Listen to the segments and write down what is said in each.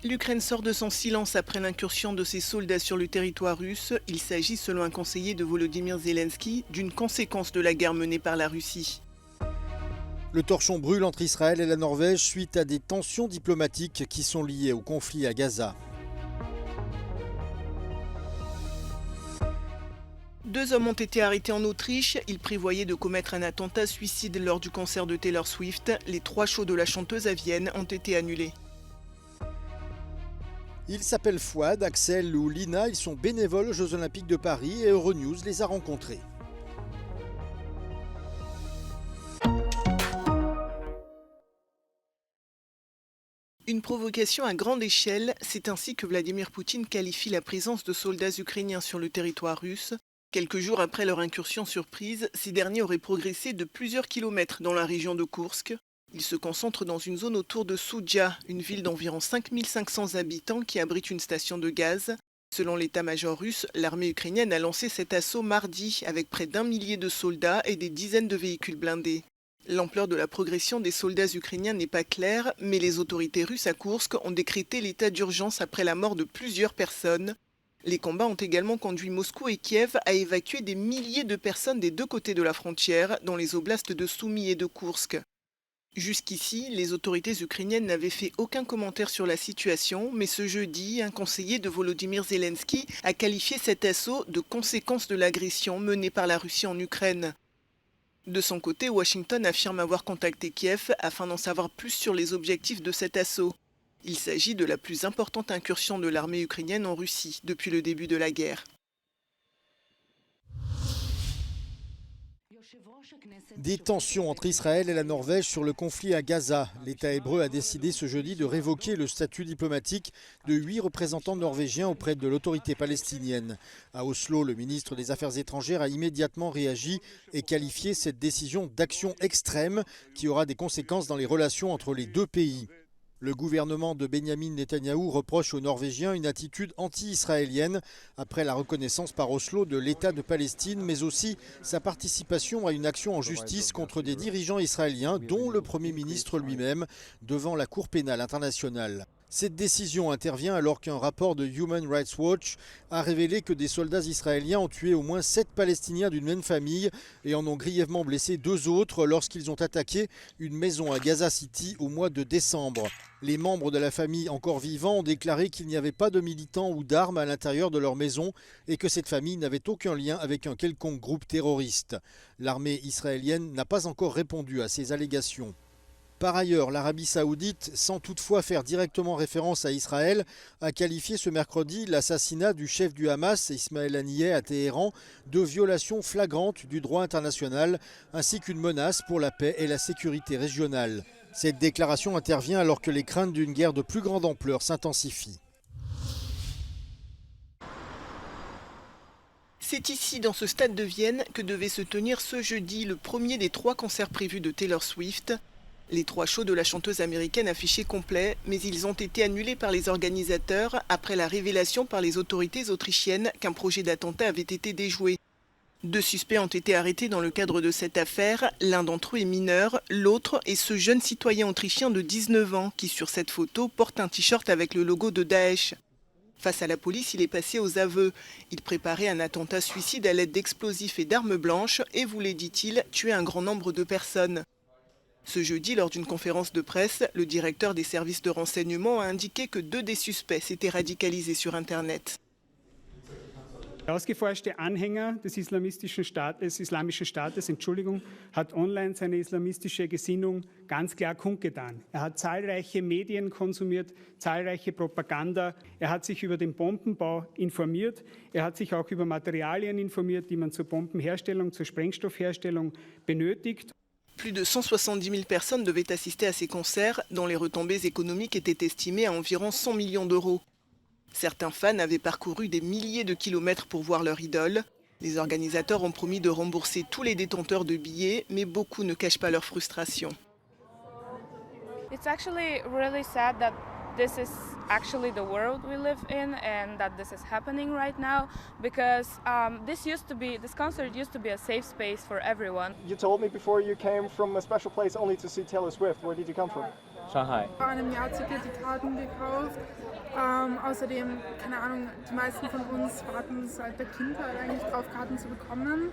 L'Ukraine sort de son silence après l'incursion de ses soldats sur le territoire russe. Il s'agit, selon un conseiller de Volodymyr Zelensky, d'une conséquence de la guerre menée par la Russie. Le torchon brûle entre Israël et la Norvège suite à des tensions diplomatiques qui sont liées au conflit à Gaza. 2 hommes ont été arrêtés en Autriche. Ils prévoyaient de commettre un attentat suicide lors du concert de Taylor Swift. Les 3 shows de la chanteuse à Vienne ont été annulés. Ils s'appellent Fouad, Axel ou Lina. Ils sont bénévoles aux Jeux Olympiques de Paris et Euronews les a rencontrés. Une provocation à grande échelle, c'est ainsi que Vladimir Poutine qualifie la présence de soldats ukrainiens sur le territoire russe. Quelques jours après leur incursion surprise, ces derniers auraient progressé de plusieurs kilomètres dans la région de Koursk. Ils se concentrent dans une zone autour de Soudja, une ville d'environ 5500 habitants qui abrite une station de gaz. Selon l'état-major russe, l'armée ukrainienne a lancé cet assaut mardi avec près d'1 millier de soldats et des dizaines de véhicules blindés. L'ampleur de la progression des soldats ukrainiens n'est pas claire, mais les autorités russes à Koursk ont décrété l'état d'urgence après la mort de plusieurs personnes. Les combats ont également conduit Moscou et Kiev à évacuer des milliers de personnes des 2 côtés de la frontière, dans les oblasts de Soumy et de Koursk. Jusqu'ici, les autorités ukrainiennes n'avaient fait aucun commentaire sur la situation, mais ce jeudi, un conseiller de Volodymyr Zelensky a qualifié cet assaut de conséquence de l'agression menée par la Russie en Ukraine. De son côté, Washington affirme avoir contacté Kiev afin d'en savoir plus sur les objectifs de cet assaut. Il s'agit de la plus importante incursion de l'armée ukrainienne en Russie depuis le début de la guerre. Des tensions entre Israël et la Norvège sur le conflit à Gaza. L'État hébreu a décidé ce jeudi de révoquer le statut diplomatique de 8 représentants norvégiens auprès de l'autorité palestinienne. À Oslo, le ministre des Affaires étrangères a immédiatement réagi et qualifié cette décision d'action extrême qui aura des conséquences dans les relations entre les 2 pays. Le gouvernement de Benyamin Netanyahou reproche aux Norvégiens une attitude anti-israélienne après la reconnaissance par Oslo de l'État de Palestine, mais aussi sa participation à une action en justice contre des dirigeants israéliens, dont le Premier ministre lui-même, devant la Cour pénale internationale. Cette décision intervient alors qu'un rapport de Human Rights Watch a révélé que des soldats israéliens ont tué au moins 7 Palestiniens d'une même famille et en ont grièvement blessé 2 autres lorsqu'ils ont attaqué une maison à Gaza City au mois de décembre. Les membres de la famille encore vivants ont déclaré qu'il n'y avait pas de militants ou d'armes à l'intérieur de leur maison et que cette famille n'avait aucun lien avec un quelconque groupe terroriste. L'armée israélienne n'a pas encore répondu à ces allégations. Par ailleurs, l'Arabie saoudite, sans toutefois faire directement référence à Israël, a qualifié ce mercredi l'assassinat du chef du Hamas, Ismaël Haniyeh, à Téhéran, de violation flagrante du droit international, ainsi qu'une menace pour la paix et la sécurité régionale. Cette déclaration intervient alors que les craintes d'une guerre de plus grande ampleur s'intensifient. C'est ici, dans ce stade de Vienne, que devait se tenir ce jeudi le premier des 3 concerts prévus de Taylor Swift. Les 3 shows de la chanteuse américaine affichaient complets, mais ils ont été annulés par les organisateurs après la révélation par les autorités autrichiennes qu'un projet d'attentat avait été déjoué. 2 suspects ont été arrêtés dans le cadre de cette affaire. L'un d'entre eux est mineur, l'autre est ce jeune citoyen autrichien de 19 ans qui, sur cette photo, porte un t-shirt avec le logo de Daesh. Face à la police, il est passé aux aveux. Il préparait un attentat suicide à l'aide d'explosifs et d'armes blanches et voulait, dit-il, tuer un grand nombre de personnes. Ce jeudi, lors d'une conférence de presse, le directeur des services de renseignement a indiqué que 2 des suspects s'étaient radicalisés sur Internet. Der ausgeforschte Anhänger des Islamischen Staates, hat online seine islamistische Gesinnung ganz klar kundgetan. Hat zahlreiche Medien konsumiert, zahlreiche Propaganda. Hat sich über den Bombenbau informiert. Hat sich auch über Materialien informiert, die man zur Bombenherstellung, zur Sprengstoffherstellung benötigt. Plus de 170 000 personnes devaient assister à ces concerts, dont les retombées économiques étaient estimées à environ 100 millions d'euros. Certains fans avaient parcouru des milliers de kilomètres pour voir leur idole. Les organisateurs ont promis de rembourser tous les détenteurs de billets, mais beaucoup ne cachent pas leur frustration. It's actually really sad that this is actually the world we live in and that this is happening right now because this concert used to be a safe space for everyone. You told me before you came from a special place only to see Taylor Swift. Where did you come from? Shanghai. Vor einem Jahr circa die Karten gekauft. Außerdem, keine Ahnung, die meisten von uns warten seit der Kindheit eigentlich drauf, Karten zu bekommen.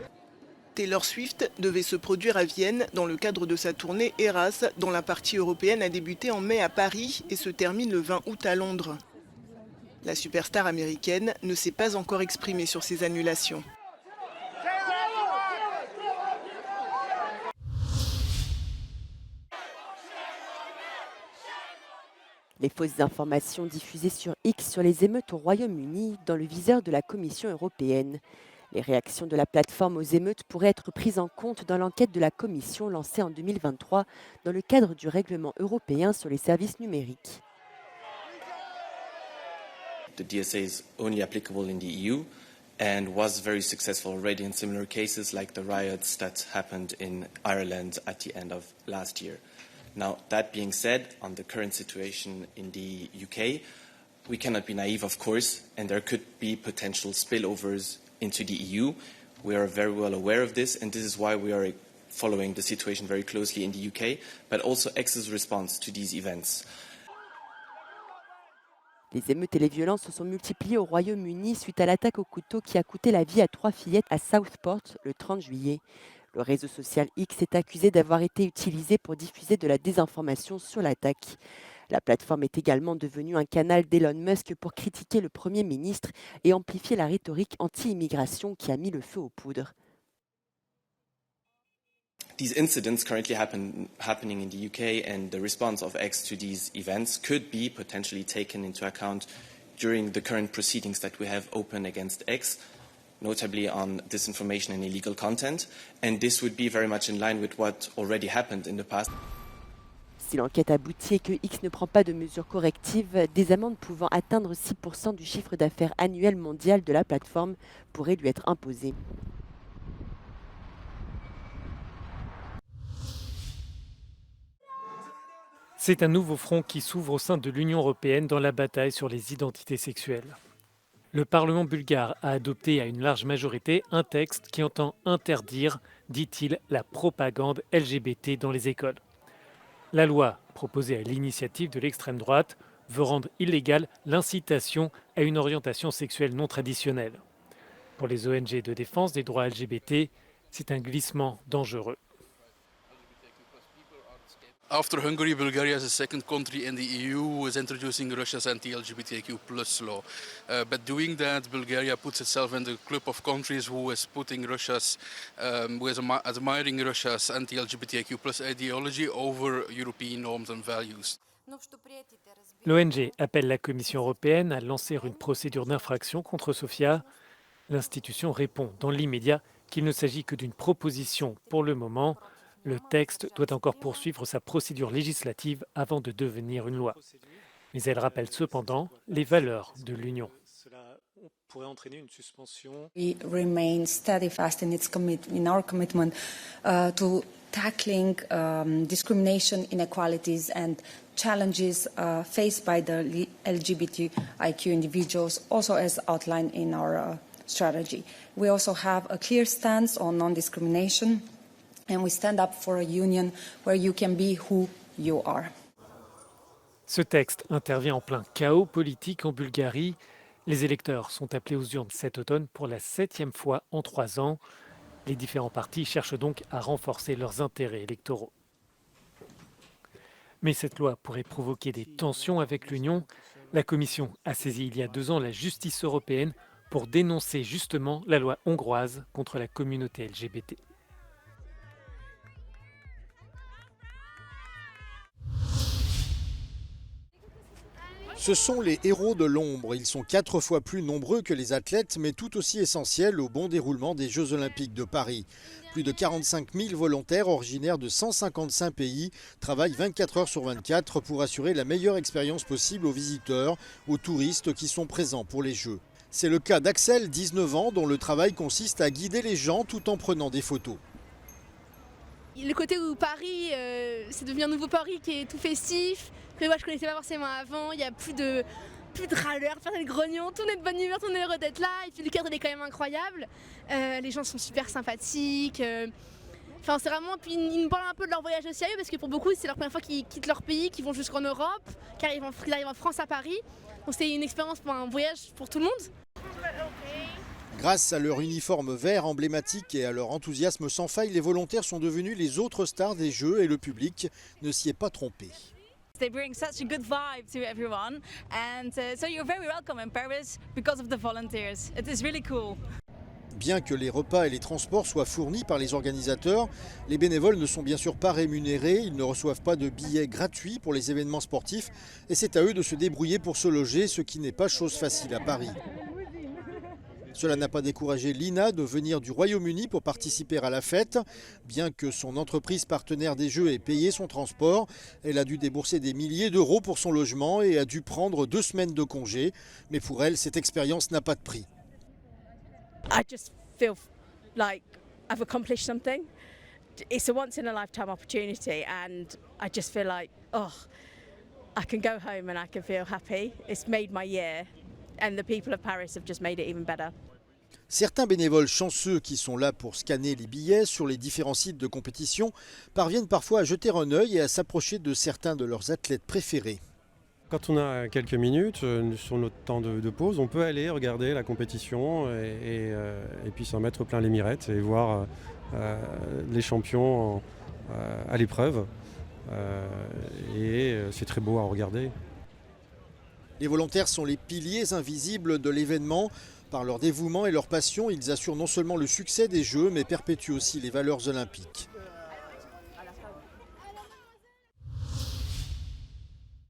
Taylor Swift devait se produire à Vienne dans le cadre de sa tournée Eras, dont la partie européenne a débuté en mai à Paris et se termine le 20 août à Londres. La superstar américaine ne s'est pas encore exprimée sur ces annulations. Les fausses informations diffusées sur X sur les émeutes au Royaume-Uni dans le viseur de la Commission européenne. Les réactions de la plateforme aux émeutes pourraient être prises en compte dans l'enquête de la Commission lancée en 2023 dans le cadre du règlement européen sur les services numériques. The DSA is only applicable in the EU and was very successful already in similar cases like the riots that happened in Ireland at the end of last year. Now, that being said, on the current situation in the UK, we cannot be naive, of course, and there could be potential spillovers into the EU. We are very well aware of this, and this is why we are following the situation very closely in the UK, but also X's response to these events. Les émeutes et les violences se sont multipliées au Royaume-Uni suite à l'attaque au couteau qui a coûté la vie à 3 fillettes à Southport le 30 juillet. Le réseau social X est accusé d'avoir été utilisé pour diffuser de la désinformation sur l'attaque. La plateforme est également devenue un canal d'Elon Musk pour critiquer le Premier ministre et amplifier la rhétorique anti-immigration qui a mis le feu aux poudres. These incidents currently happening in the UK, and the response of X to these events could be potentially taken into account during the current proceedings that we have open against X, notably on disinformation and illegal content, and this would be very much in line with what already happened in the past. Si l'enquête aboutit et que X ne prend pas de mesures correctives, des amendes pouvant atteindre 6% du chiffre d'affaires annuel mondial de la plateforme pourraient lui être imposées. C'est un nouveau front qui s'ouvre au sein de l'Union européenne dans la bataille sur les identités sexuelles. Le Parlement bulgare a adopté à une large majorité un texte qui entend interdire, dit-il, la propagande LGBT dans les écoles. La loi, proposée à l'initiative de l'extrême droite, veut rendre illégale l'incitation à une orientation sexuelle non traditionnelle. Pour les ONG de défense des droits LGBT, c'est un glissement dangereux. After Hungary, Bulgaria is the second country in the EU who is introducing Russia's anti-LGBTQ+ law. But doing that, Bulgaria puts itself in the club of countries who is admiring Russia's anti-LGBTQ+ ideology over European norms and values. L'ONG appelle la Commission européenne à lancer une procédure d'infraction contre Sofia. L'institution répond dans l'immédiat qu'il ne s'agit que d'une proposition pour le moment. Le texte doit encore poursuivre sa procédure législative avant de devenir une loi. Mais elle rappelle cependant les valeurs de l'Union. Cela pourrait entraîner une suspension. We remain steadfast in our commitment to tackling discrimination, inequalities and challenges faced by the LGBTIQ individuals, also as outlined in our strategy. We also have a clear stance on non-discrimination. And we stand up for a union where you can be who you are. Ce texte intervient en plein chaos politique en Bulgarie. Les électeurs sont appelés aux urnes cet automne pour la 7e fois en 3 ans. Les différents partis cherchent donc à renforcer leurs intérêts électoraux. Mais cette loi pourrait provoquer des tensions avec l'Union. La Commission a saisi il y a 2 ans la justice européenne pour dénoncer justement la loi hongroise contre la communauté LGBT. Ce sont les héros de l'ombre. Ils sont 4 fois plus nombreux que les athlètes, mais tout aussi essentiels au bon déroulement des Jeux Olympiques de Paris. Plus de 45 000 volontaires originaires de 155 pays travaillent 24 heures sur 24 pour assurer la meilleure expérience possible aux visiteurs, aux touristes qui sont présents pour les Jeux. C'est le cas d'Axel, 19 ans, dont le travail consiste à guider les gens tout en prenant des photos. Le côté où Paris, c'est devenu un nouveau Paris qui est tout festif, que moi je connaissais pas forcément avant, il n'y a plus de râleurs, personne de grognons, tout le monde est de bonne humeur, tout le monde est heureux d'être là, et puis le cadre il est quand même incroyable, les gens sont super sympathiques, Enfin, c'est vraiment, puis ils nous parlent un peu de leur voyage au sérieux parce que pour beaucoup c'est leur première fois qu'ils quittent leur pays, qu'ils vont jusqu'en Europe, qu'ils arrivent en France à Paris. Donc c'est une expérience, un voyage pour tout le monde. Grâce à leur uniforme vert emblématique et à leur enthousiasme sans faille, les volontaires sont devenus les autres stars des Jeux et le public ne s'y est pas trompé. They bring such a good vibe to everyone, and so you're very welcome in Paris because of the volunteers. It is really cool. Bien que les repas et les transports soient fournis par les organisateurs, les bénévoles ne sont bien sûr pas rémunérés, ils ne reçoivent pas de billets gratuits pour les événements sportifs et c'est à eux de se débrouiller pour se loger, ce qui n'est pas chose facile à Paris. Cela n'a pas découragé Lina de venir du Royaume-Uni pour participer à la fête. Bien que son entreprise partenaire des Jeux ait payé son transport, elle a dû débourser des milliers d'euros pour son logement et a dû prendre 2 semaines de congé. Mais pour elle, cette expérience n'a pas de prix. I just feel like I've accomplished something. It's a once in a lifetime opportunity and I just feel like, I can go home and I can feel happy. It's made my year and the people of Paris have just made it even better. Certains bénévoles chanceux qui sont là pour scanner les billets sur les différents sites de compétition parviennent parfois à jeter un œil et à s'approcher de certains de leurs athlètes préférés. Quand on a quelques minutes sur notre temps de pause, on peut aller regarder la compétition et puis s'en mettre plein les mirettes et voir les champions à l'épreuve. Et c'est très beau à regarder. Les volontaires sont les piliers invisibles de l'événement. Par leur dévouement et leur passion, ils assurent non seulement le succès des Jeux, mais perpétuent aussi les valeurs olympiques.